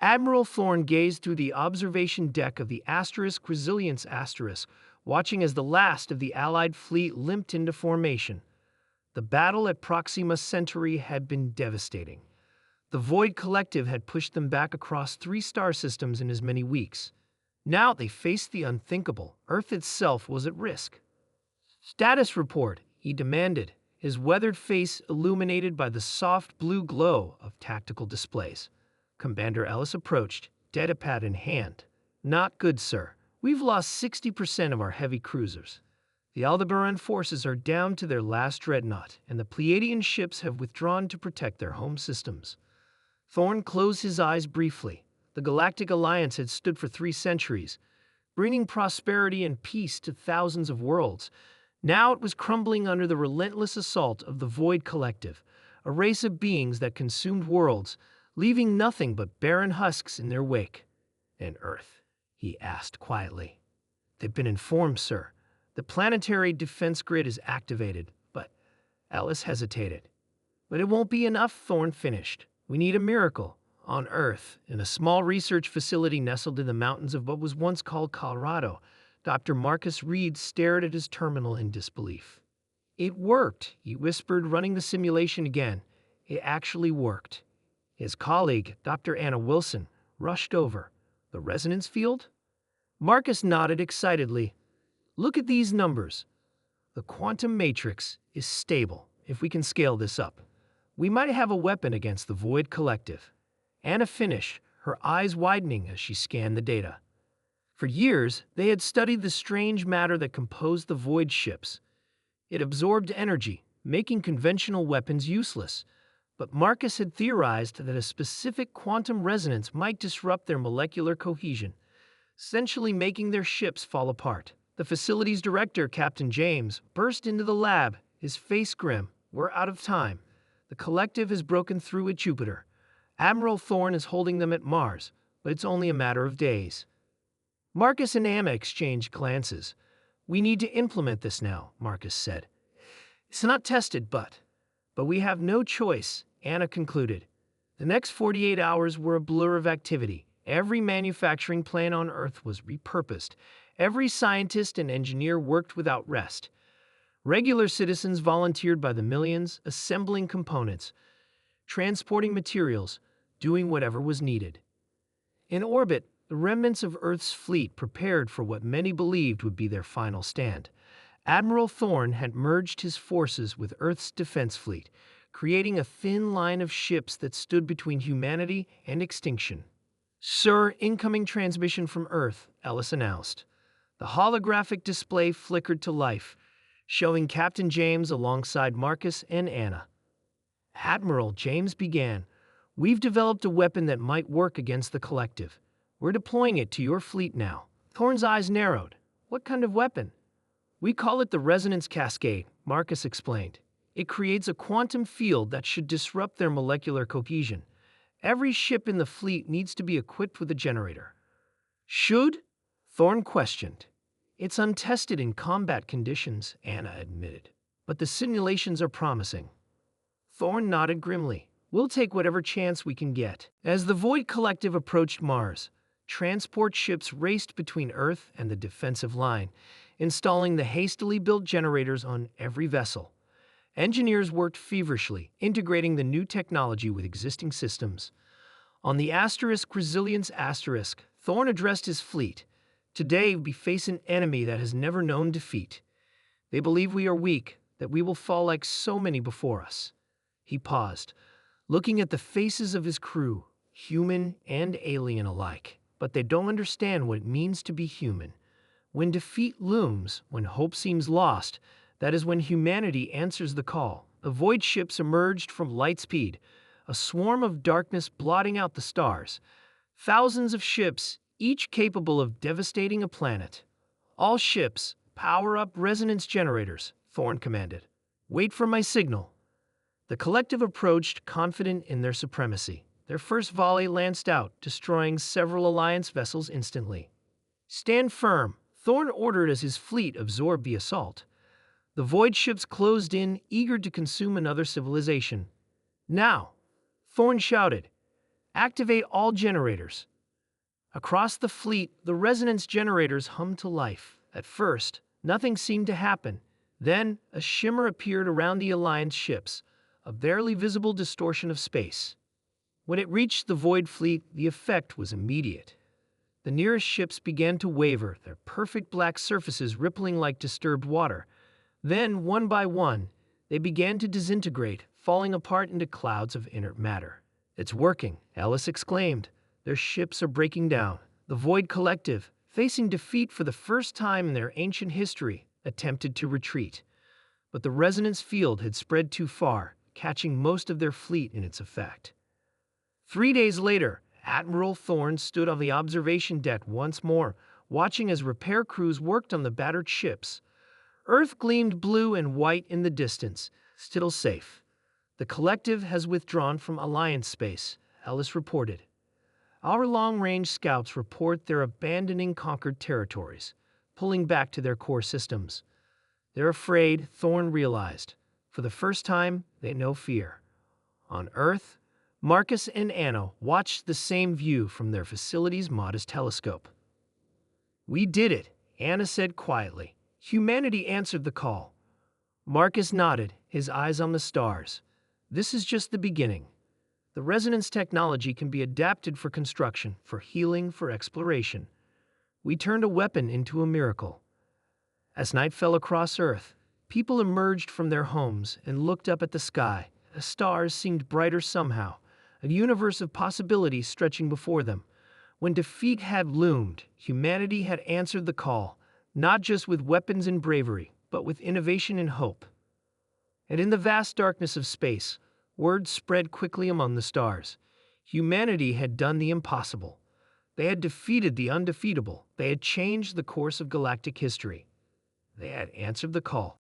Admiral Thorne gazed through the observation deck of the Resilience watching as the last of the Allied fleet limped into formation. The battle at Proxima Centauri had been devastating. The Void Collective had pushed them back across 3 star systems in as many weeks. Now they faced the unthinkable. Earth itself was at risk. "Status report," he demanded, his weathered face illuminated by the soft blue glow of tactical displays. Commander Ellis approached, datapad in hand. "Not good, sir. We've lost 60% of our heavy cruisers. The Aldebaran forces are down to their last dreadnought, and the Pleiadian ships have withdrawn to protect their home systems." Thorne closed his eyes briefly. The Galactic Alliance had stood for 3 centuries, bringing prosperity and peace to thousands of worlds. Now it was crumbling under the relentless assault of the Void Collective, a race of beings that consumed worlds, leaving nothing but barren husks in their wake. "And Earth?" he asked quietly. "They've been informed, sir. The planetary defense grid is activated, but—" Alice hesitated. "But it won't be enough," Thorne finished. "We need a miracle." On Earth, in a small research facility nestled in the mountains of what was once called Colorado, Dr. Marcus Reed stared at his terminal in disbelief. "It worked," he whispered, running the simulation again. "It actually worked." His colleague, Dr. Anna Wilson, rushed over. "The resonance field?" Marcus nodded excitedly. "Look at these numbers. The quantum matrix is stable. If we can scale this up, we might have a weapon against the Void Collective." Anna finished, her eyes widening as she scanned the data. For years, they had studied the strange matter that composed the Void ships. It absorbed energy, making conventional weapons useless. But Marcus had theorized that a specific quantum resonance might disrupt their molecular cohesion, essentially making their ships fall apart. The facility's director, Captain James, burst into the lab, his face grim. "We're out of time. The Collective has broken through at Jupiter. Admiral Thorne is holding them at Mars, but it's only a matter of days." Marcus and Anna exchanged glances. "We need to implement this now," Marcus said. "It's not tested, but we have no choice," Anna concluded. The next 48 hours were a blur of activity. Every manufacturing plant on Earth was repurposed. Every scientist and engineer worked without rest. Regular citizens volunteered by the millions, assembling components, transporting materials, doing whatever was needed. In orbit, the remnants of Earth's fleet prepared for what many believed would be their final stand. Admiral Thorne had merged his forces with Earth's defense fleet, creating a thin line of ships that stood between humanity and extinction. "Sir, incoming transmission from Earth," Ellis announced. The holographic display flickered to life, showing Captain James alongside Marcus and Anna. "Admiral," James began, "we've developed a weapon that might work against the Collective. We're deploying it to your fleet now." Thorne's eyes narrowed. "What kind of weapon?" "We call it the Resonance Cascade," Marcus explained. "It creates a quantum field that should disrupt their molecular cohesion. Every ship in the fleet needs to be equipped with a generator." "Should?" Thorne questioned. "It's untested in combat conditions," Anna admitted. "But the simulations are promising." Thorne nodded grimly. "We'll take whatever chance we can get." As the Void Collective approached Mars, transport ships raced between Earth and the defensive line, installing the hastily built generators on every vessel. Engineers worked feverishly, integrating the new technology with existing systems. On the Resilience Thorne addressed his fleet. "Today we face an enemy that has never known defeat. They believe we are weak, that we will fall like so many before us." He paused, looking at the faces of his crew, human and alien alike. "But they don't understand what it means to be human. When defeat looms, when hope seems lost, that is when humanity answers the call." The Void ships emerged from light speed, a swarm of darkness blotting out the stars. Thousands of ships, each capable of devastating a planet. "All ships, power up resonance generators," Thorne commanded. "Wait for my signal." The Collective approached, confident in their supremacy. Their first volley lanced out, destroying several Alliance vessels instantly. "Stand firm," Thorne ordered as his fleet absorbed the assault. The Void ships closed in, eager to consume another civilization. "Now!" Thorne shouted. Activate all generators. Across the fleet, the resonance generators hummed to life. At first, nothing seemed to happen. Then, a shimmer appeared around the Alliance ships, a barely visible distortion of space. When it reached the Void Fleet, the effect was immediate. The nearest ships began to waver, their perfect black surfaces rippling like disturbed water. Then, one by one, they began to disintegrate, falling apart into clouds of inert matter. "It's working," Ellis exclaimed. "Their ships are breaking down." The Void Collective, facing defeat for the first time in their ancient history, attempted to retreat. But the resonance field had spread too far, catching most of their fleet in its effect. 3 days later, Admiral Thorne stood on the observation deck once more, watching as repair crews worked on the battered ships. Earth gleamed blue and white in the distance, still safe. "The Collective has withdrawn from Alliance space," Ellis reported. "Our long-range scouts report they're abandoning conquered territories, pulling back to their core systems. They're afraid," Thorne realized. For the first time, they know fear. On Earth, Marcus and Anna watched the same view from their facility's modest telescope. "We did it," Anna said quietly. "Humanity answered the call." Marcus nodded, his eyes on the stars. "This is just the beginning. The resonance technology can be adapted for construction, for healing, for exploration. We turned a weapon into a miracle." As night fell across Earth, people emerged from their homes and looked up at the sky. The stars seemed brighter somehow, a universe of possibilities stretching before them. When defeat had loomed, humanity had answered the call, not just with weapons and bravery, but with innovation and hope. And in the vast darkness of space, word spread quickly among the stars. Humanity had done the impossible. They had defeated the undefeatable. They had changed the course of galactic history. They had answered the call.